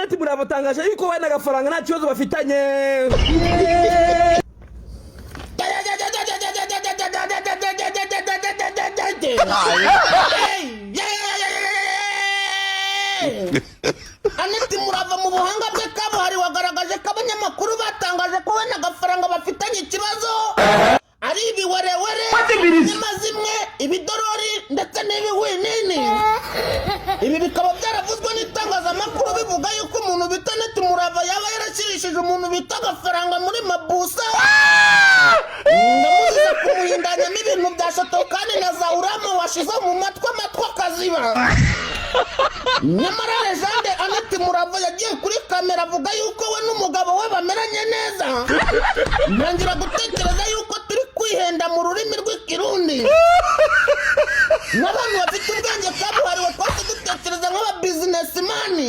ati murabatangaje yuko we n'agafaranga nta kibazo bafitanye. Aneti Murava mu buhanga bwe kabuhari wagaragaje ko abanyamakuru batangaje ko we n'agafaranga bafitanye ikibazo ari ibiwerewere n'amazimwe ibidorori ndetse n'ibiwinini. Ibi bikaba byaravuzwe n'itangazamakuru bivuga yuko umuntu bita Aneti Murava yaba yarashirishije umuntu bita agafaranga muri mabusa ndamuziza kumuhindanyamo ibintu bya shotokani na zaurama washize mu matwi akaziba. Nyamara Legende Aneti Murava yagiye kuri kamera avuga yuko we n'umugabo we bameranye neza. Ntangira gutekereza yuko turi kwihenda mu rurimi rw'ikirundi. N'abantu bafite ubwenge kabuhariwe twese dutekereza nk'ababizinesimani.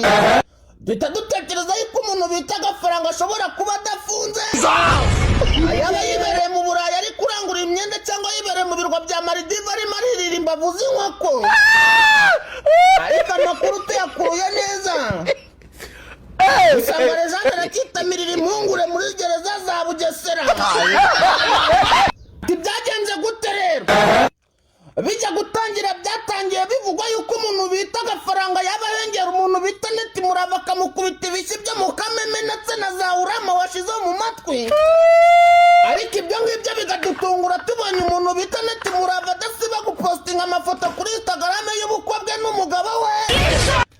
Duhita dutekereza yuko umuntu bita agafaranga ashobora kuba adafunze. Yaba yibereye mu Burayi ari kurangura imyenda cyangwa yibereye mu birwa bya Maldives arimo aririra imbavu z'inkoko. Ariko amakuru tuyakuye neza. Usanga Legende arakitamira impungure muri gereza za Bugesera. Byagenze gute rero? Bijya gutangira byatangiye bivugwa yuko umuntu bita agafaranga yaba yongera umuntu bita Aneti Murava akamukubita ibishyi byo mu kameme ndetse na zaurama washize mu matwi. Ariko ibyo ngibyo bigadutungura tubonye umuntu bita Aneti Murava adasiba gupostinga amafoto kuri Instagram y'ubukwe bwe n'umugabo we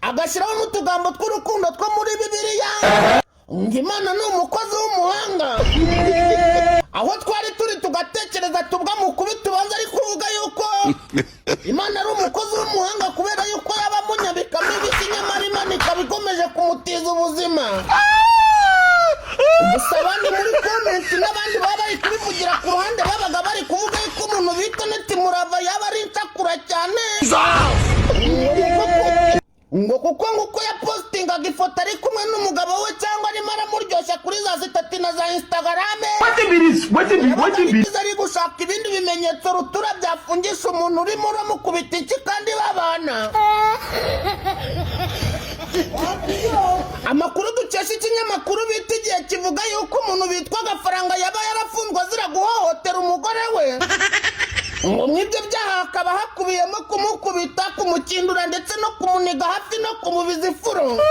agashyiraho n'utugambo tw'urukundo two muri Bibiliya ngo Imana ni umukozi w'umuhanga. Aho twari turi tugatekereza tubwa mu kubita ubanza ari kuvuga yuko Imana ari umukozi w'umuhanga kubera yuko yaba munyabikamo ibiti nyamara Imana ikaba ikomeje kumutiza ubuzima. Gusa abandi muri comment n'abandi baba bari kubivugira ku ruhande babaga bari kuvuga yuko umuntu bita Aneti Murava yaba ari insakura cyane. Ngo kuko yapostingaga ifoto ari kumwe n'umugabo we cyangwa arimo aramuryoshya kuri za sitati na za Instagram. Ari gushaka ibindi bimenyetso rutura byafungisha umuntu urimo uramukubita iki kandi babana. Amakuru dukesha ikinyamakuru bita Igihe kivuga yuko umuntu bitwa agafaranga yaba yarafunzwe azira guhohotera umugore we. Ngo mwibyo byaha hakaba hakubiyemo kumukubita, kumukindura ndetse no kumuniga hafi no kumubiza ifuro.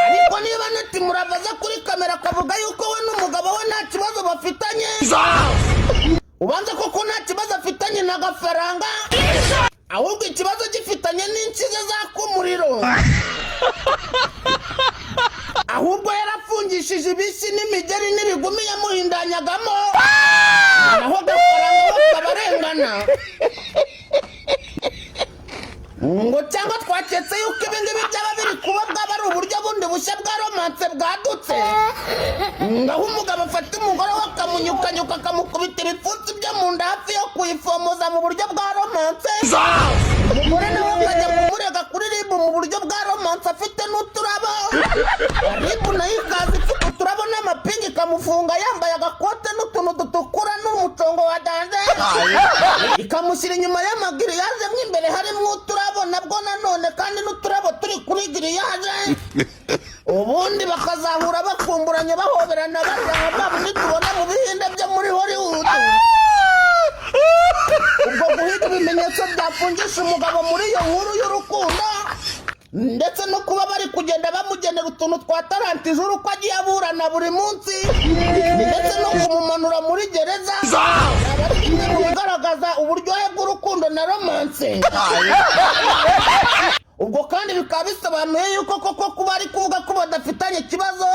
Ariko niba Aneti Murava aza kuri kamera akavuga yuko we n'umugabo we nta kibazo bafitanye, ubanza koko nta kibazo afitanye n'agafaranga, ahubwo ikibazo gifitanye n'inkize zaka umuriro. Ahubwo yarafungishije ibisi n'imigeri n'ibigumi yamuhindanyagamo, naho agafaranga bakabarengana. Ngo cyangwa twaketse yuko ibingibi byaba biri kuba bwaba ari uburyo bundi bushya bwa romance bwadutse. Ngaho umugabo afata umugore we akamunyukanyuka akamukubita ibipfunsi byo mu nda hafi yo kuyifomoza mu buryo bwa romance. Umugore nawe akajya kumurega kuri RIB mu buryo bwa romance afite n'uturabo. RIB nayo ikaza ifite uturabo n'amapingi ikamufunga yambaye agakote n'utuntu dutukura n'umucongo wa danje, ikamushyira inyuma y'amagiriyaje mo imbere harimo uturabo nabwo nanone kandi n'uturabo turi kuri giriyaje. Ubundi bakazahura bakumburanye bahoberana barya nka babundi tubona mu bihinde byo muri Hollywood. Ubwo guhiga ibimenyetso byafungisha umugabo muri iyo nkuru y'urukundo, ndetse no kuba bari kugenda bamugenera utuntu twa taranti ijuru ko agiye aburana buri munsi, ndetse no kumumanura muri gereza, abari kugaragaza uburyohe bw'urukundo na romance. Ubwo kandi bikaba bisobanuye yuko koko kuba ari kuvuga ko badafitanye ikibazo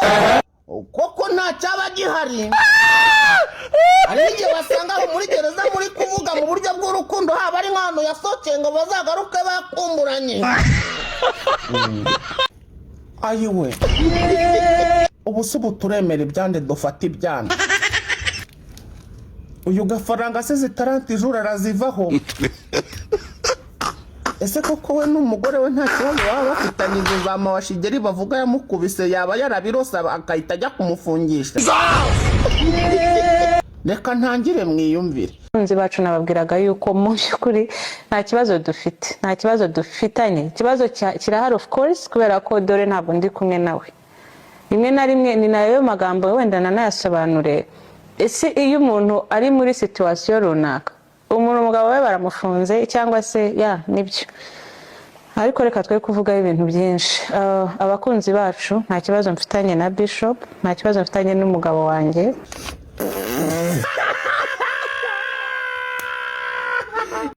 koko nta cyaba gihari. Hari igihe basanga aho muri gereza muri kuvuga mu buryo bw'urukundo haba ari nk'ahantu yasohokeye ngo bazagaruke bakumburanye. Ayiwe, ubu si ubu turemera ibyande dufata ibyande. Uyu gafaranga se zitaranti ijuru arazivaho. Ese koko we n'umugore we nta kibazo baba bafitanye izo za mawashigeri bavuga yamukubise yaba yarabirosa akahita ajya kumufungisha? reka ntangire mwiyumvire. Abakunzi bacu nababwiraga yuko mu by'ukuri nta kibazo dufite, nta kibazo dufitanye. Ikibazo kirahari of course kubera ko dore ntabwo ndi kumwe nawe. Rimwe na rimwe ni nayo magambo wenda nanayasobanure. Ese iyo umuntu ari muri situation runaka, umuntu umugabo we baramufunze cyangwa se nibyo. Ariko reka twe kuvuga ibintu byinshi. Abakunzi bacu nta kibazo mfitanye na Bishop, nta kibazo mfitanye n'umugabo wanjye.